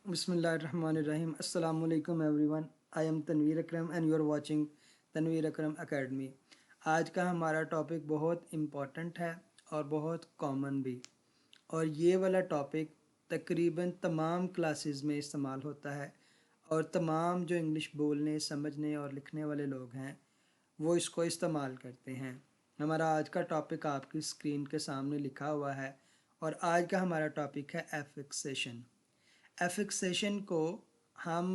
बिस्मिल्लाहिर्रहमानिर्रहीम। अस्सलाम वालेकुम everyone. I am Tanveer Akram and you are watching Tanveer Akram academy. आज का हमारा टॉपिक बहुत इम्पॉर्टेंट है और बहुत कॉमन भी, और ये वाला टॉपिक तकरीबन तमाम क्लासेस में इस्तेमाल होता है और तमाम जो इंग्लिश बोलने, समझने और लिखने वाले लोग हैं वो इसको इस्तेमाल करते हैं। हमारा आज का टॉपिक आपकी स्क्रीन के सामने लिखा हुआ है और आज का हमारा टॉपिक है एफिक्सेशन। एफिक्सेशन को हम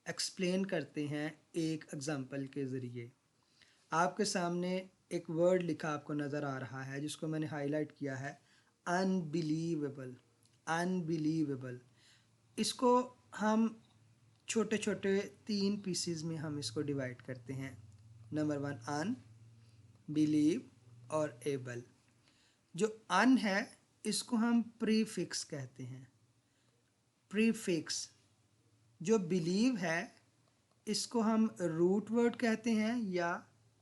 एक्सप्लेन करते हैं एक एग्जांपल के ज़रिए। आपके सामने एक वर्ड लिखा आपको नज़र आ रहा है जिसको मैंने हाईलाइट किया है, अनबिलीवेबल। अनबिलीवेबल, इसको हम छोटे छोटे 3 पीसेस में हम इसको डिवाइड करते हैं। नंबर 1 अन, बिलीव और एबल। जो अन है इसको हम प्रीफिक्स कहते हैं, प्रीफिक्स। जो बिलीव है इसको हम रूट वर्ड कहते हैं या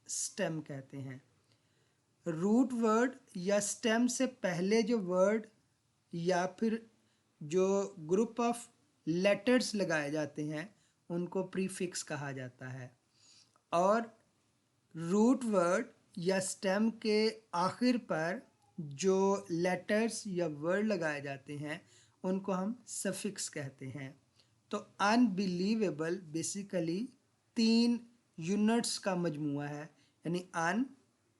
स्टेम कहते हैं। रूट वर्ड या स्टेम से पहले जो वर्ड या फिर जो ग्रुप ऑफ लेटर्स लगाए जाते हैं उनको प्रीफिक्स कहा जाता है, और रूट वर्ड या स्टेम के आखिर पर जो लेटर्स या वर्ड लगाए जाते हैं उनको हम सफिक्स कहते हैं। तो अनबिलीवेबल बेसिकली 3 यूनिट्स का मजमुआ है, यानी अन,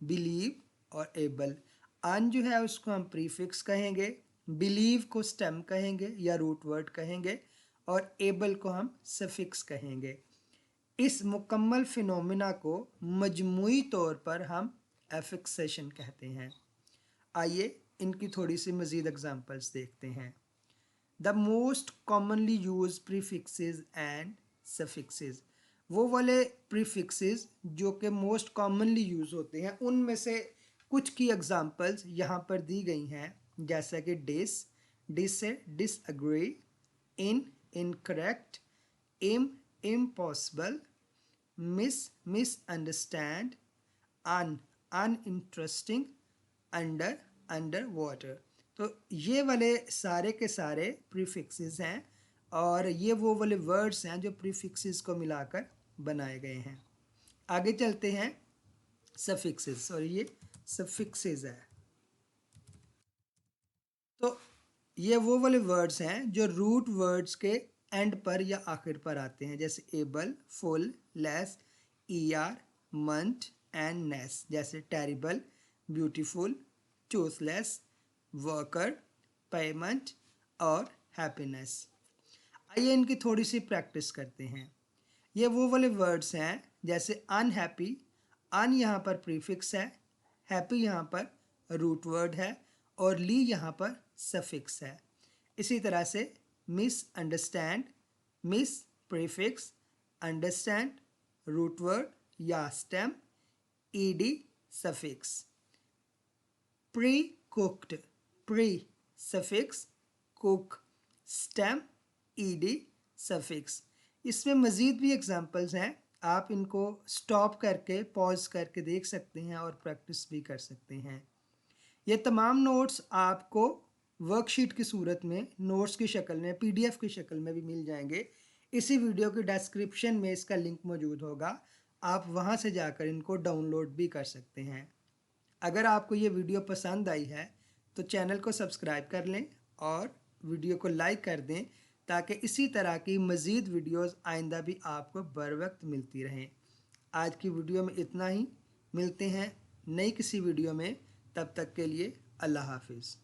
बिलीव और एबल। अन जो है उसको हम प्रीफिक्स कहेंगे, बिलीव को स्टेम कहेंगे या रूट वर्ड कहेंगे, और एबल को हम सफिक्स कहेंगे। इस मुकम्मल फिनोमिना को मजमुई तौर पर हम एफिक्सेशन कहते हैं। आइए इनकी थोड़ी सी मज़ीद एग्जांपल्स देखते हैं। The most commonly use prefixes and suffixes, वो वाले प्रीफिक्सेस जो कि मोस्ट कॉमनली यूज़ होते हैं उनमें से कुछ की एग्जांपल्स यहाँ पर दी गई हैं, जैसा कि डिस, डिस से डिसएग्री, इन, इनकरेक्ट, इम, impossible, misunderstand, uninteresting, under, under water. तो ये वाले सारे के सारे प्रीफिक्सेस हैं और ये वो वाले वर्ड्स हैं जो प्रीफिक्सेस को मिलाकर बनाए गए हैं। आगे चलते हैं सफिक्सेस, और ये सफिक्सेस है। तो ये वो वाले वर्ड्स हैं जो रूट वर्ड्स के एंड पर या आखिर पर आते हैं, जैसे able, full, less, ER, ment and ness. जैसे terrible, beautiful, toothless, worker, payment और हैप्पीनेस। आइए इनकी थोड़ी सी प्रैक्टिस करते हैं। ये वो वाले वर्ड्स हैं जैसे अनहैप्पी, अन यहाँ पर प्रीफिक्स है, हैप्पी यहाँ पर रूट वर्ड है और ली यहाँ पर सफिक्स है। इसी तरह से misunderstand, mis prefix, understand root word या stem, ED suffix. Pre cooked, pre suffix, cook stem, ED suffix. इसमें मज़ीद भी एग्जांपल्स हैं, आप इनको स्टॉप करके पॉज करके देख सकते हैं और प्रैक्टिस भी कर सकते हैं। ये तमाम नोट्स आपको वर्कशीट की सूरत में, नोट्स की शक्ल में, पीडीएफ की शक्ल में भी मिल जाएंगे। इसी वीडियो के डिस्क्रिप्शन में इसका लिंक मौजूद होगा, आप वहां से जाकर इनको डाउनलोड भी कर सकते हैं। अगर आपको ये वीडियो पसंद आई है तो चैनल को सब्सक्राइब कर लें और वीडियो को लाइक कर दें ताकि इसी तरह की मज़ीद वीडियोस आइंदा भी आपको बर वक्त मिलती रहें। आज की वीडियो में इतना ही, मिलते हैं नई किसी वीडियो में, तब तक के लिए अल्लाह हाफिज़।